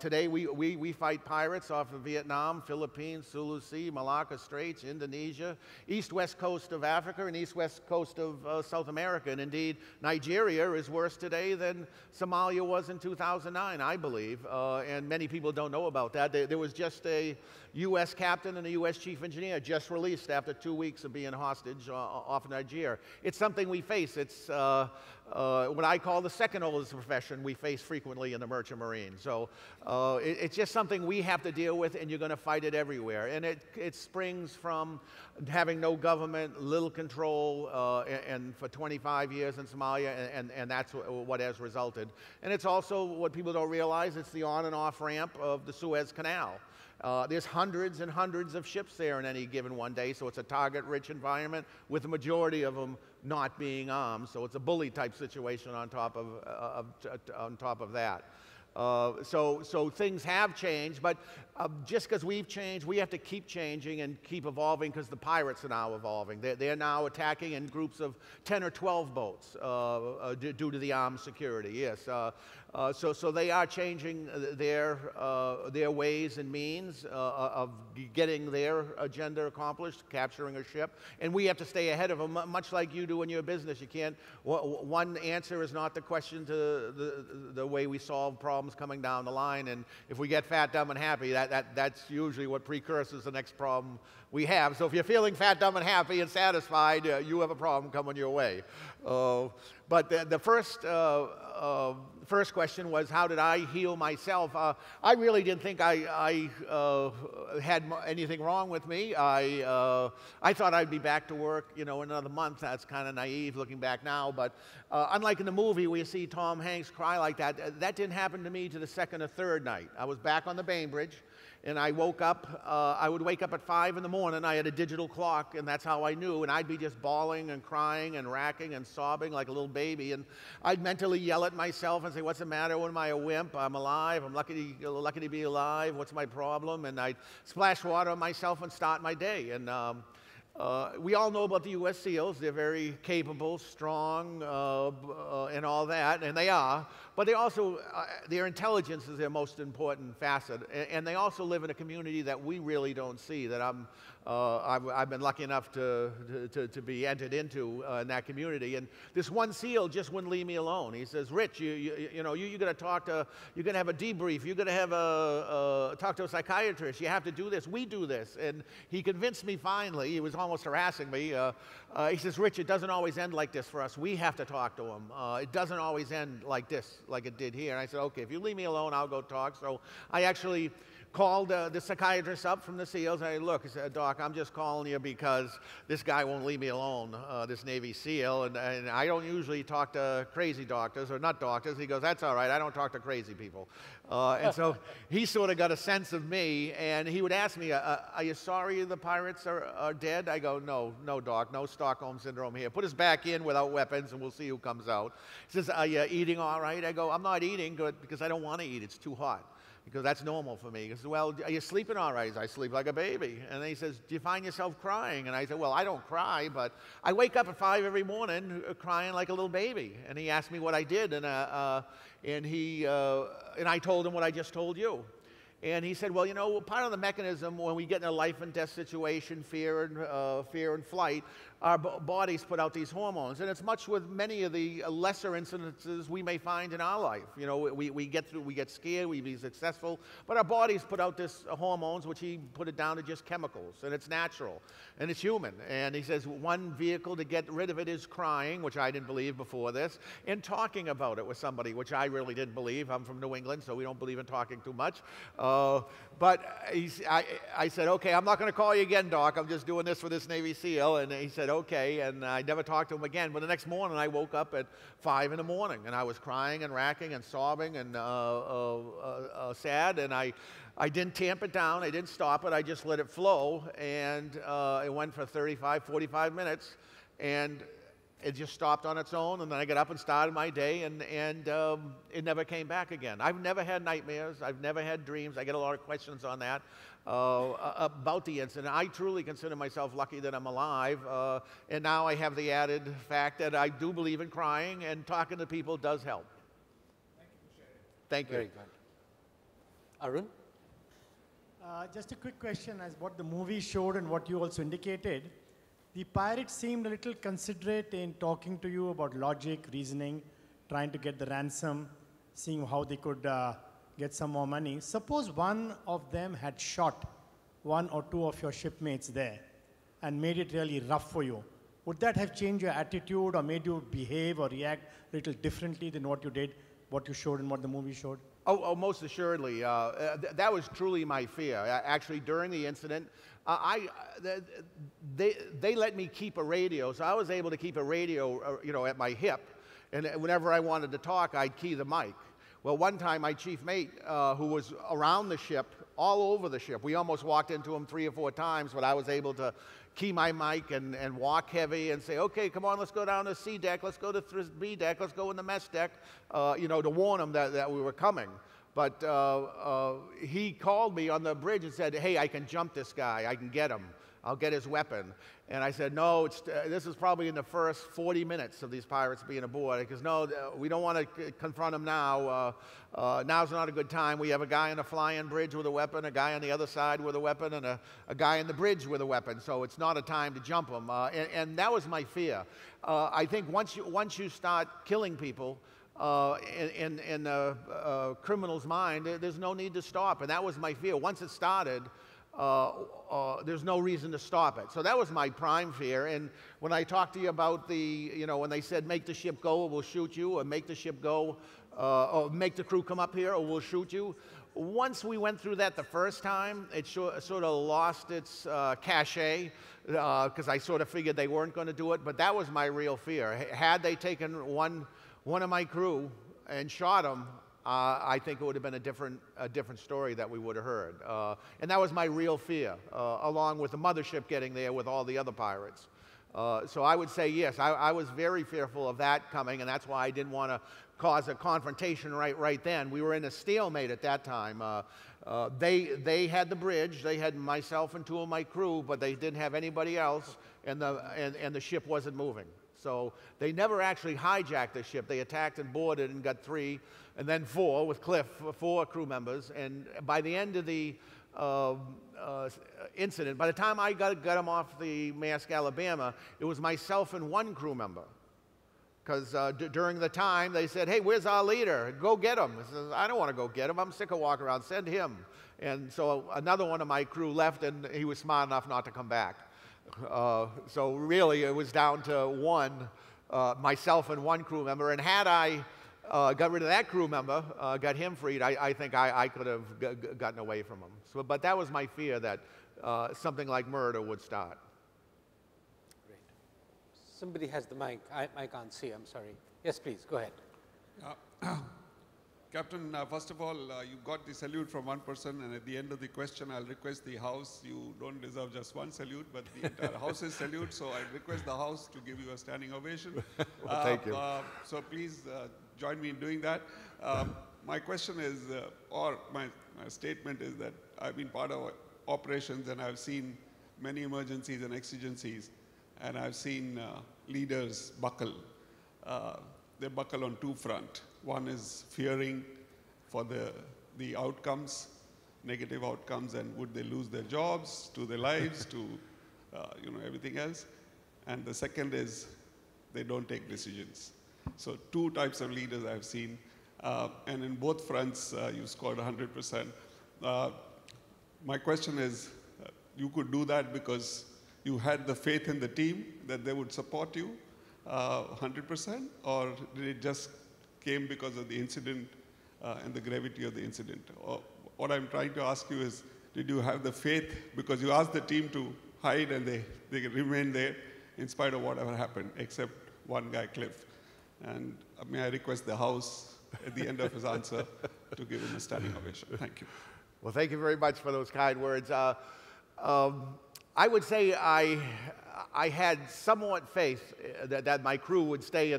Today, we fight pirates off of Vietnam, Philippines, Sulu Sea, Malacca Straits, Indonesia, east-west coast of Africa, and east-west coast of South America. And indeed, Nigeria is worse today than Somalia was in 2009, I believe. And many people don't know about that. There was just a U.S. captain and a U.S. chief engineer just released after 2 weeks of being hostage off Nigeria. It's something we face. It's what I call the second oldest profession we face frequently in the merchant marine. So it's just something we have to deal with, and you're going to fight it everywhere. And it springs from having no government, little control, and for 25 years in Somalia, and that's what has resulted. And it's also what people don't realize, it's the on and off ramp of the Suez Canal. There's hundreds and hundreds of ships there in any given one day, so it's a target-rich environment with the majority of them not being armed. So it's a bully-type situation on top of that. So things have changed, but just because we've changed, we have to keep changing and keep evolving because the pirates are now evolving. They're now attacking in groups of 10 or 12 boats due to the armed security, yes. So they are changing their ways and means of getting their agenda accomplished, capturing a ship, and we have to stay ahead of them, much like you do in your business. You can't, one answer is not the question to the way we solve problems coming down the line, and if we get fat, dumb, and happy, that's usually what precursors the next problem we have. So if you're feeling fat, dumb, and happy and satisfied, you have a problem coming your way. But the first question was, how did I heal myself? I really didn't think I had anything wrong with me. I thought I'd be back to work, in another month. That's kind of naive looking back now. But unlike in the movie where you see Tom Hanks cry like that, that didn't happen to me to the second or third night. I was back on the Bainbridge, and I woke up. I would wake up at 5 in the morning. I had a digital clock, and that's how I knew. And I'd be just bawling and crying and racking and sobbing like a little baby. And I'd mentally yell at myself and say, "What's the matter? What am I, a wimp? I'm alive. I'm lucky to be alive. What's my problem?" And I'd splash water on myself and start my day. And we all know about the U.S. SEALs. They're very capable, strong, and all that, and they are. But they also, their intelligence is their most important facet. And they also live in a community that we really don't see, that I've been lucky enough to be entered into in that community. And this one SEAL just wouldn't leave me alone. He says, "Rich, you're going to talk to, you're going to have a debrief. You're going to have talk to a psychiatrist. You have to do this. We do this." And he convinced me finally. He was almost harassing me. He says, "Rich, it doesn't always end like this for us. We have to talk to him. It doesn't always end like this like it did here. And I said, okay, if you leave me alone, I'll go talk. So I actually called the psychiatrist up from the SEALs. And I said, look, I said, Doc, I'm just calling you because this guy won't leave me alone, this Navy SEAL. And I don't usually talk to crazy doctors, or not doctors. He goes, that's all right. I don't talk to crazy people. And so he sort of got a sense of me. And he would ask me, are you sorry the pirates are dead? I go, no, Doc, no Stockholm Syndrome here. Put us back in without weapons, and we'll see who comes out. He says, are you eating all right? I go, I'm not eating good because I don't want to eat. It's too hot. Because that's normal for me. He says, well, are you sleeping all right? I sleep like a baby. And then he says, do you find yourself crying? And I said, well, I don't cry, but I wake up at 5 every morning crying like a little baby. And he asked me what I did, and I told him what I just told you. And he said, well, you know, part of the mechanism when we get in a life and death situation, fear and flight, our bodies put out these hormones. And it's much with many of the lesser incidences we may find in our life. You know, we get scared, we be successful, but our bodies put out this hormones, which he put it down to just chemicals, and it's natural, and it's human. And he says one vehicle to get rid of it is crying, which I didn't believe before this, and talking about it with somebody, which I really didn't believe. I'm from New England, so we don't believe in talking too much. But I said, okay, I'm not going to call you again, Doc. I'm just doing this for this Navy SEAL. And he said, okay. And I never talked to him again. But the next morning, I woke up at 5 in the morning, and I was crying and racking and sobbing and sad. And I didn't tamp it down. I didn't stop it. I just let it flow. And it went for 35, 45 minutes. And it just stopped on its own, and then I got up and started my day, and it never came back again. I've never had nightmares. I've never had dreams. I get a lot of questions on that about the incident. I truly consider myself lucky that I'm alive, and now I have the added fact that I do believe in crying, and talking to people does help. Thank you for sharing. Thank you. Very good. Arun? Just a quick question, as what the movie showed and what you also indicated. The pirates seemed a little considerate in talking to you about logic, reasoning, trying to get the ransom, seeing how they could get some more money. Suppose one of them had shot 1 or 2 of your shipmates there and made it really rough for you. Would that have changed your attitude or made you behave or react a little differently than what you did, what you showed and what the movie showed? Oh, most assuredly. That was truly my fear. Actually, during the incident, they let me keep a radio, so I was able to keep a radio, at my hip, and whenever I wanted to talk, I'd key the mic. Well, one time, my chief mate, who was around the ship, all over the ship, we almost walked into him 3 or 4 times, but I was able to key my mic and walk heavy and say, okay, come on, let's go down to C deck, let's go to B deck, let's go in the mess deck, to warn them that we were coming. But he called me on the bridge and said, hey, I can jump this guy, I can get him, I'll get his weapon. And I said, no, this is probably in the first 40 minutes of these pirates being aboard. Because no, we don't want to confront them now. Now's not a good time. We have a guy on a flying bridge with a weapon, a guy on the other side with a weapon, and a guy on the bridge with a weapon. So it's not a time to jump them. And that was my fear. I think once you start killing people, in a criminal's mind, there's no need to stop. And that was my fear. Once it started, there's no reason to stop it. So that was my prime fear. And when I talked to you about when they said, make the ship go or we'll shoot you, or make the ship go, or make the crew come up here or we'll shoot you. Once we went through that the first time, it sort of lost its cachet, because I sort of figured they weren't going to do it. But that was my real fear. Had they taken one of my crew and shot him, I think it would have been a different story that we would have heard. And that was my real fear, along with the mothership getting there with all the other pirates. So I would say yes, I was very fearful of that coming, and that's why I didn't want to cause a confrontation right then. We were in a stalemate at that time. They had the bridge, they had myself and 2 of my crew, but they didn't have anybody else, and the ship wasn't moving. So they never actually hijacked the ship. They attacked and boarded and got 3, and then 4 with Cliff, 4 crew members. And by the end of the incident, by the time I got him off the Maersk Alabama, it was myself and 1 crew member. Because during the time, they said, hey, where's our leader? Go get him. I said, I don't want to go get him. I'm sick of walking around. Send him. And so another one of my crew left, and he was smart enough not to come back. So really, it was down to 1, myself and 1 crew member. And had I got rid of that crew member, got him freed, I think I could have gotten away from him. So, but that was my fear, that something like murder would start. Great. Somebody has the mic. I can't see. I'm sorry. Yes, please. Go ahead. Captain, first of all, you got the salute from one person, and at the end of the question, I'll request the House. You don't deserve just one salute, but the entire House's salute, so I request the House to give you a standing ovation. Well, thank you. So please join me in doing that. My question is, or my statement is that I've been part of operations, and I've seen many emergencies and exigencies, and I've seen leaders buckle. They buckle on two fronts. One is fearing for the outcomes, negative outcomes, and would they lose their jobs, to their lives, to everything else. And the second is they don't take decisions. So two types of leaders I've seen, and in both fronts you scored 100%. My question is, you could do that because you had the faith in the team that they would support you 100%, or did it just came because of the incident and the gravity of the incident? Or what I'm trying to ask you is, did you have the faith because you asked the team to hide and they remained there in spite of whatever happened, except one guy, Cliff? And may I request the House at the end of his answer to give him a standing ovation? Thank you. Well, thank you very much for those kind words. I would say I had somewhat faith that my crew would stay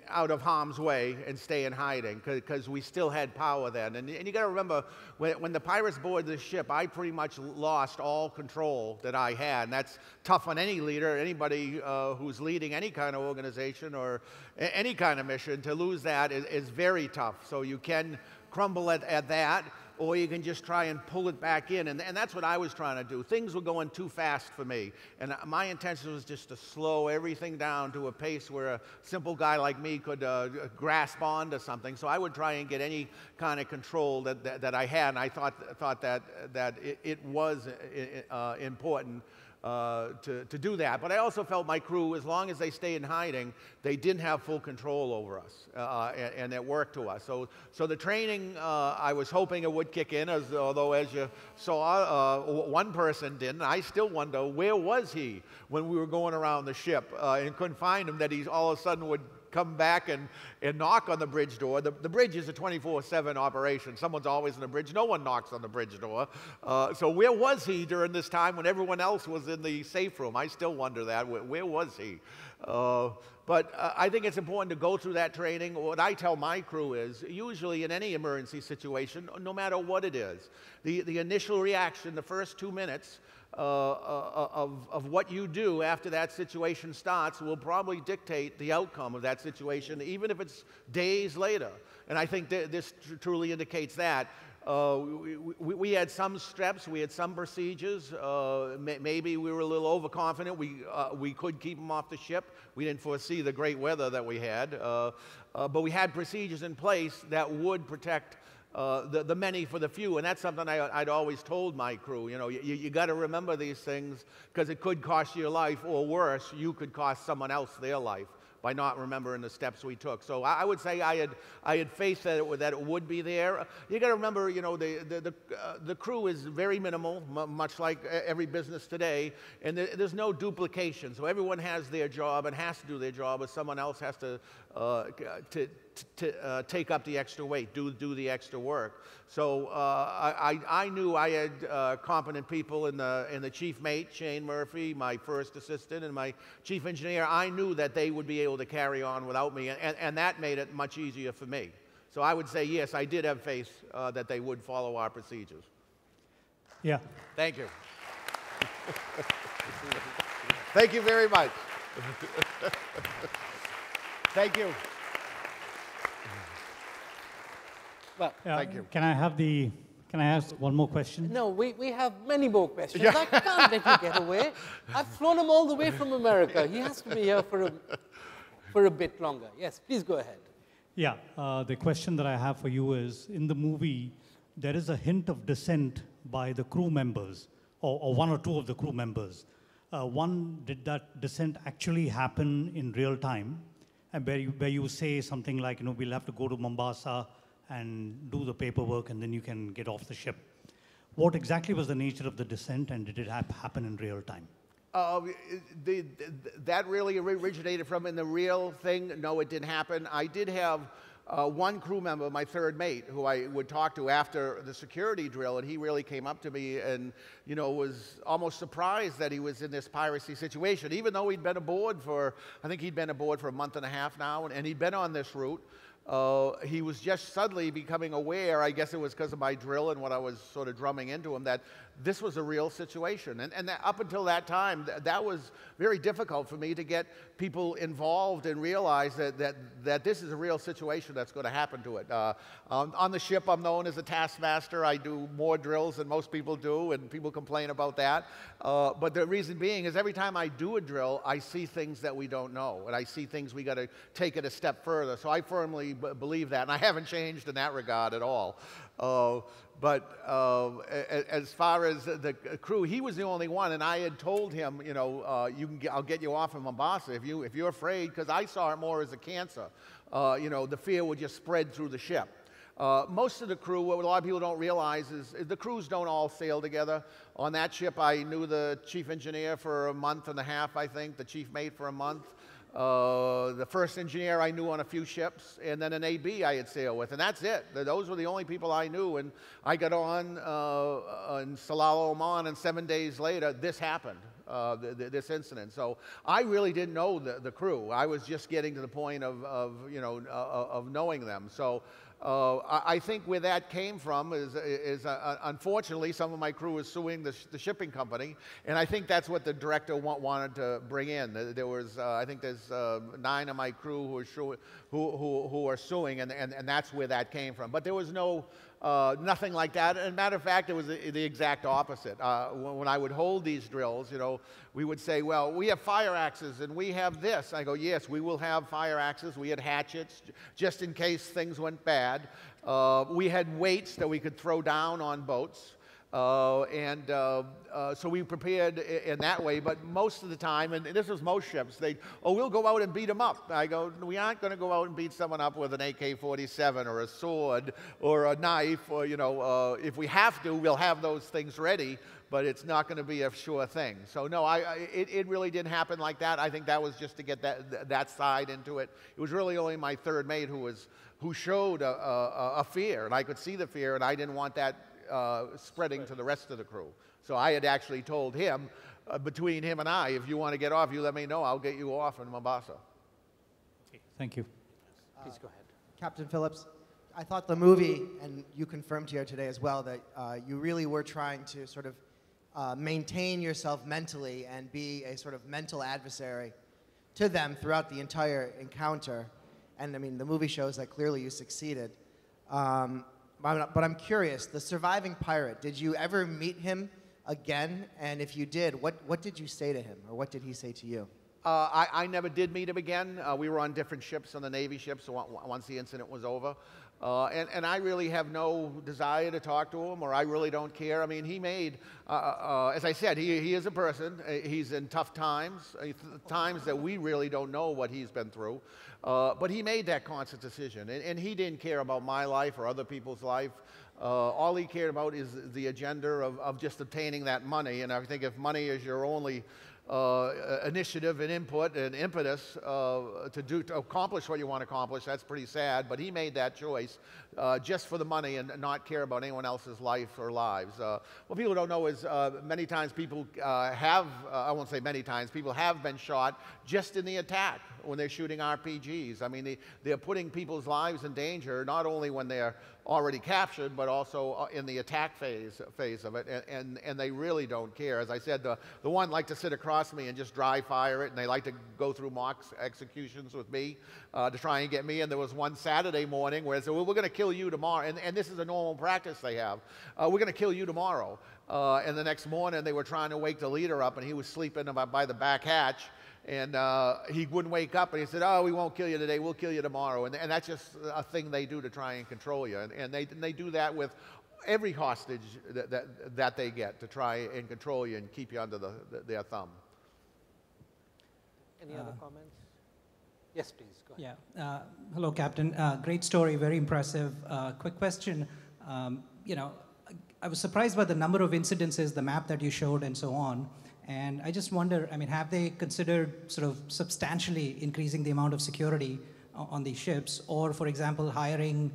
out of harm's way and stay in hiding, because we still had power then. And you got to remember, when the pirates boarded the ship, I pretty much lost all control that I had. And that's tough on any leader, anybody who's leading any kind of organization or any kind of mission. To lose that is very tough. So you can crumble at that, or you can just try and pull it back in. And that's what I was trying to do. Things were going too fast for me. And my intention was just to slow everything down to a pace where a simple guy like me could grasp onto something. So I would try and get any kind of control that I had. And I thought that it was important to do that. But I also felt my crew, as long as they stayed in hiding, they didn't have full control over us, and it worked to us. So the training, I was hoping it would kick in, although as you saw, one person didn't. I still wonder, where was he when we were going around the ship and couldn't find him, that he all of a sudden would come back and knock on the bridge door. The bridge is a 24/7 operation. Someone's always in the bridge. No one knocks on the bridge door. So where was he during this time when everyone else was in the safe room? I still wonder that. Where was he? But I think it's important to go through that training. What I tell my crew is, usually in any emergency situation, no matter what it is, the initial reaction, the first 2 minutes, of what you do after that situation starts will probably dictate the outcome of that situation, even if it's days later. And I think this truly indicates that. We had some steps, we had some procedures. Maybe we were a little overconfident. We could keep them off the ship. We didn't foresee the great weather that we had. But we had procedures in place that would protect the many for the few, and that's something I'd always told my crew. You got to remember these things, because it could cost you your life, or worse, you could cost someone else their life by not remembering the steps we took. So I would say I had faith that it would be there. You got to remember, the crew is very minimal, much like every business today, and there's no duplication. So everyone has their job and has to do their job, but someone else has to take up the extra weight, do the extra work. So I knew I had competent people in the chief mate, Shane Murphy, my first assistant, and my chief engineer. I knew that they would be able to carry on without me, and that made it much easier for me. So I would say, yes, I did have faith that they would follow our procedures. Yeah. Thank you. Thank you very much. Thank you. Well, thank you. Can I ask one more question? No, we have many more questions. Yeah. I can't let you get away. I've flown him all the way from America. He has to be here for a bit longer. Yes, please go ahead. Yeah, the question that I have for you is, in the movie, there is a hint of dissent by the crew members, or one or two of the crew members. One, did that dissent actually happen in real time? and where you say something like, we'll have to go to Mombasa and do the paperwork, and then you can get off the ship. What exactly was the nature of the descent, and did it happen in real time? That really originated from in the real thing. No, it didn't happen. I did have one crew member, my third mate, who I would talk to after the security drill, and he really came up to me and, was almost surprised that he was in this piracy situation, even though he'd been aboard for, I think he'd been aboard for a month and a half now, and he'd been on this route. He was just suddenly becoming aware, I guess it was because of my drill and what I was sort of drumming into him, that this was a real situation. And that up until that time, that was very difficult for me to get people involved and realize that this is a real situation that's going to happen to it. On the ship, I'm known as a taskmaster. I do more drills than most people do, and people complain about that. But the reason being is every time I do a drill, I see things that we don't know, and I see things we got to take it a step further. So I firmly believe that, and I haven't changed in that regard at all. But as far as the crew, he was the only one, and I had told him, I'll get you off in Mombasa if you're afraid, because I saw it more as a cancer. The fear would just spread through the ship. Most of the crew, what a lot of people don't realize is the crews don't all sail together. On that ship, I knew the chief engineer for a month and a half, I think, the chief mate for a month. The first engineer I knew on a few ships, and then an AB I had sailed with, and that's it. Those were the only people I knew, and I got on in Salalah, Oman, and 7 days later, this happened, this incident. So I really didn't know the crew. I was just getting to the point of knowing them. So I think where that came from is unfortunately, some of my crew was suing the shipping company, and I think that's what the director wanted to bring in. There was, I think there's 9 of my crew who are suing, and that's where that came from. But there was nothing like that. And matter of fact, it was the exact opposite. When I would hold these drills, we would say, well, we have fire axes and we have this. I go, yes, we will have fire axes. We had hatchets just in case things went bad. We had weights that we could throw down on boats. So we prepared in that way, but most of the time, and this was most ships, we'll go out and beat them up. I go, we aren't going to go out and beat someone up with an AK-47 or a sword or a knife, or, if we have to, we'll have those things ready, but it's not going to be a sure thing. So no, it really didn't happen like that. I think that was just to get that side into it. It was really only my third mate who showed a fear, and I could see the fear, and I didn't want that spreading to the rest of the crew. So I had actually told him, between him and I, if you want to get off, you let me know. I'll get you off in Mombasa. Okay, thank you. Please go ahead. Captain Phillips, I thought the movie, and you confirmed here today as well, that you really were trying to sort of maintain yourself mentally and be a sort of mental adversary to them throughout the entire encounter. And I mean, the movie shows that clearly you succeeded. But I'm curious, the surviving pirate, did you ever meet him again? And if you did, what did you say to him, or what did he say to you? I never did meet him again. We were on different ships, on the Navy ships, once the incident was over. And I really have no desire to talk to him, or I really don't care. I mean, he made, as I said, he is a person. He's in tough times, times that we really don't know what he's been through. But he made that conscious decision, and he didn't care about my life or other people's life. All he cared about is the agenda of just obtaining that money. And I think if money is your only initiative and input and impetus to accomplish what you want to accomplish, that's pretty sad. But he made that choice just for the money and not care about anyone else's life or lives. What people don't know is many times people I won't say many times, people have been shot just in the attack when they're shooting RPGs. I mean, they're putting people's lives in danger, not only when they're already captured, but also in the attack phase of it, and they really don't care. As I said, the one liked to sit across me and just dry fire it, and they like to go through mock executions with me to try and get me. And there was one Saturday morning where they said, well, we're going to kill you tomorrow, and this is a normal practice they have. We're going to kill you tomorrow. And the next morning, they were trying to wake the leader up, and he was sleeping by the back hatch. And he wouldn't wake up, and he said, oh, we won't kill you today, we'll kill you tomorrow. And that's just a thing they do to try and control you. And they do that with every hostage that they get, to try and control you and keep you under their thumb. Any other comments? Yes, please, go ahead. Yeah. Hello, Captain. Great story, very impressive. Quick question. You know, I was surprised by the number of incidences, the map that you showed, and so on. And I just wonder, I mean, have they considered sort of substantially increasing the amount of security on these ships, or, for example, hiring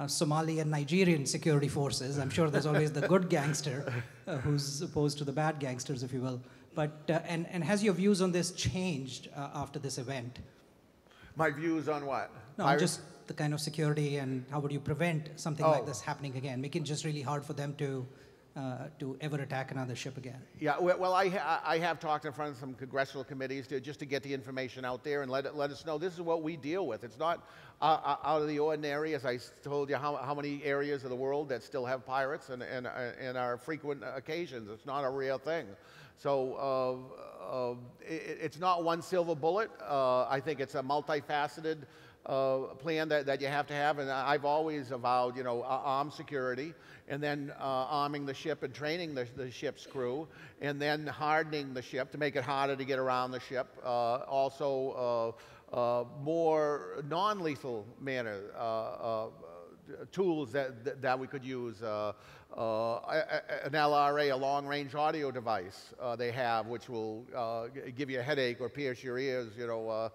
Somali and Nigerian security forces? I'm sure there's always the good gangster who's opposed to the bad gangsters, if you will. But and has your views on this changed after this event? My views on what? No, Pirates? just the kind of security and how would you prevent something like this happening again? Make it just really hard for them to ever attack another ship again. Yeah, well, I have talked in front of some congressional committees just to get the information out there and let us know this is what we deal with. It's not out of the ordinary, as I told you, how many areas of the world that still have pirates and are frequent occasions. It's not a real thing. So it's not one silver bullet. I think it's a multifaceted plan that you have to have, and I've always avowed, you know, armed security, and then arming the ship and training the ship's crew, and then hardening the ship to make it harder to get around the ship. Also, more non-lethal manner tools that we could use. An LRA, a long-range audio device they have, which will give you a headache or pierce your ears, you know,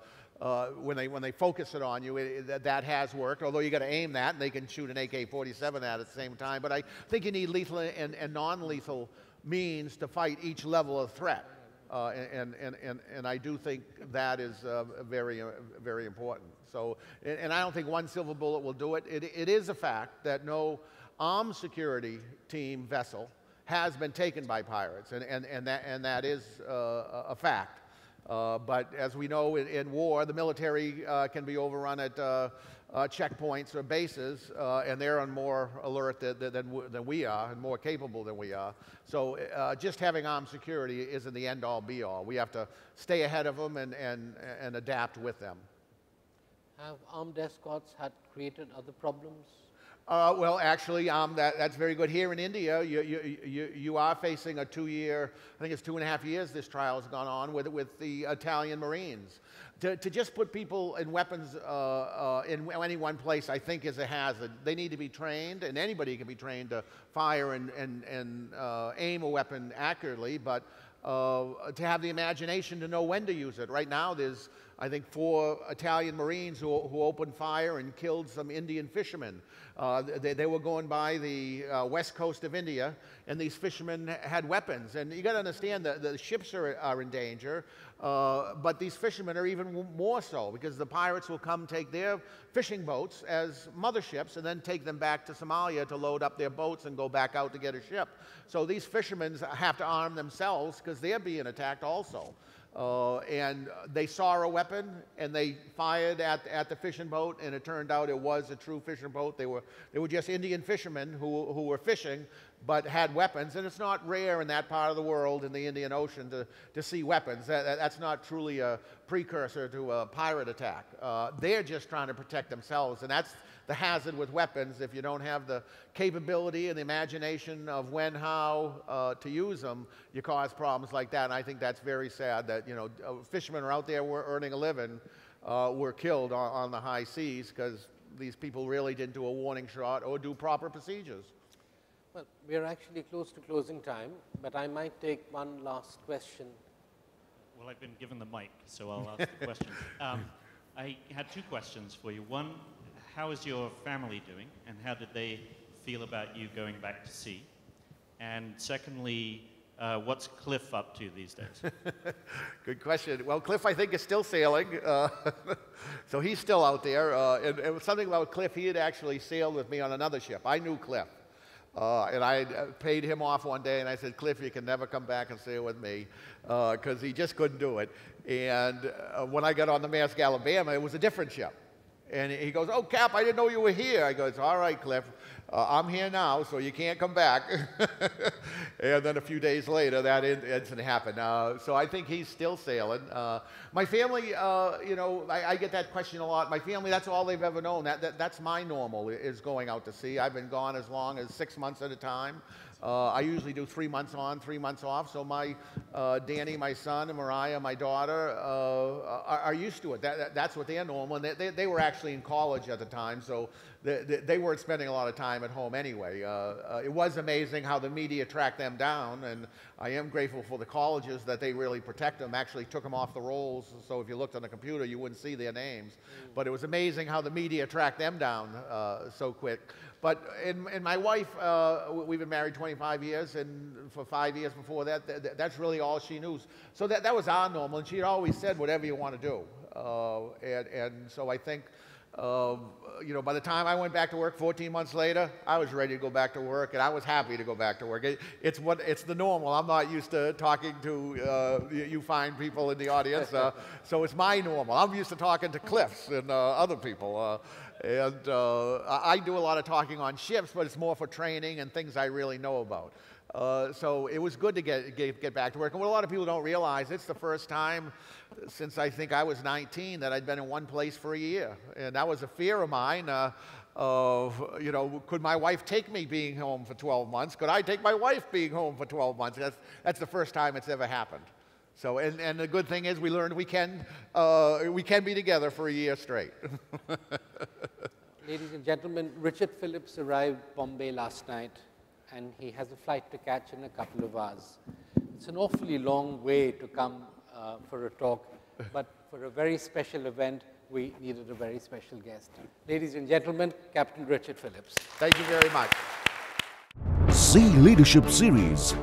when they focus it on you. That has worked, although you got to aim that, and they can shoot an AK-47 at the same time. But I think you need lethal and non-lethal means to fight each level of threat. And I do think that is very, very important. So, and I don't think one silver bullet will do it. It is a fact that no armed security team vessel has been taken by pirates, and that is a fact. But as we know, in war, the military can be overrun at checkpoints or bases, and they're on more alert than we are, and more capable than we are. So just having armed security isn't the end-all, be-all. We have to stay ahead of them and adapt with them. Have armed escorts had created other problems? Well, actually, that's very good. Here in India, you are facing a 2-year, I think it's 2.5 years this trial has gone on with the Italian Marines. To just put people in weapons in any one place, I think, is a hazard. They need to be trained, and anybody can be trained to fire and aim a weapon accurately, but to have the imagination to know when to use it. Right now, there's, I think, 4 Italian Marines who opened fire and killed some Indian fishermen. They were going by the west coast of India, and these fishermen had weapons. And you got to understand that the ships are in danger, but these fishermen are even more so, because the pirates will come take their fishing boats as motherships and then take them back to Somalia to load up their boats and go back out to get a ship. So these fishermen have to arm themselves because they're being attacked also. And they saw a weapon, and they fired at the fishing boat, and it turned out it was a true fishing boat. They were just Indian fishermen who were fishing, but had weapons. And it's not rare in that part of the world, in the Indian Ocean, to see weapons. That's not truly a precursor to a pirate attack. They're just trying to protect themselves, and that's the hazard with weapons. If you don't have the capability and the imagination of when, how to use them, you cause problems like that. And I think that's very sad that, you know, fishermen are out there earning a living, were killed on the high seas because these people really didn't do a warning shot or do proper procedures. Well, we are actually close to closing time, but I might take one last question. Well, I've been given the mic, so I'll ask the question. I had 2 questions for you. One, how is your family doing, and how did they feel about you going back to sea? And secondly, what's Cliff up to these days? Good question. Well, Cliff, I think, is still sailing, so he's still out there. And something about Cliff, he had actually sailed with me on another ship. I knew Cliff, and I paid him off one day, and I said, Cliff, you can never come back and sail with me, because he just couldn't do it. And when I got on the Maersk Alabama, it was a different ship. And he goes, oh, Cap, I didn't know you were here. I go, it's all right, Cliff. I'm here now, so you can't come back. And then a few days later, that incident happened. So I think he's still sailing. My family, you know, I get that question a lot. My family, that's all they've ever known. That's my normal, is going out to sea. I've been gone as long as 6 months at a time. I usually do 3 months on, 3 months off. So my Danny, my son, and Mariah, my daughter, are used to it. That's what they're normal. And they were actually in college at the time, so they weren't spending a lot of time at home anyway. It was amazing how the media tracked them down, and I am grateful for the colleges that they really protect them, actually took them off the rolls, so if you looked on the computer, you wouldn't see their names. But it was amazing how the media tracked them down so quick. But and my wife, we've been married 25 years, and for 5 years before that, that's really all she knew. So that was our normal, and she always said, whatever you want to do. And so I think, you know, by the time I went back to work 14 months later, I was ready to go back to work, and I was happy to go back to work. It's the normal. I'm not used to talking to you fine people in the audience, so it's my normal. I'm used to talking to Cliffs and other people. And I do a lot of talking on ships, but it's more for training and things I really know about. So it was good to get back to work. And what a lot of people don't realize, it's the first time since I think I was 19 that I'd been in one place for a year. And that was a fear of mine of, you know, could my wife take me being home for 12 months? Could I take my wife being home for 12 months? That's the first time it's ever happened. So, and the good thing is we learned we can be together for a year straight. Ladies and gentlemen, Richard Phillips arrived Bombay last night, and he has a flight to catch in a couple of hours. It's an awfully long way to come for a talk, but for a very special event, we needed a very special guest. Ladies and gentlemen, Captain Richard Phillips. Thank you very much. Zee Leadership Series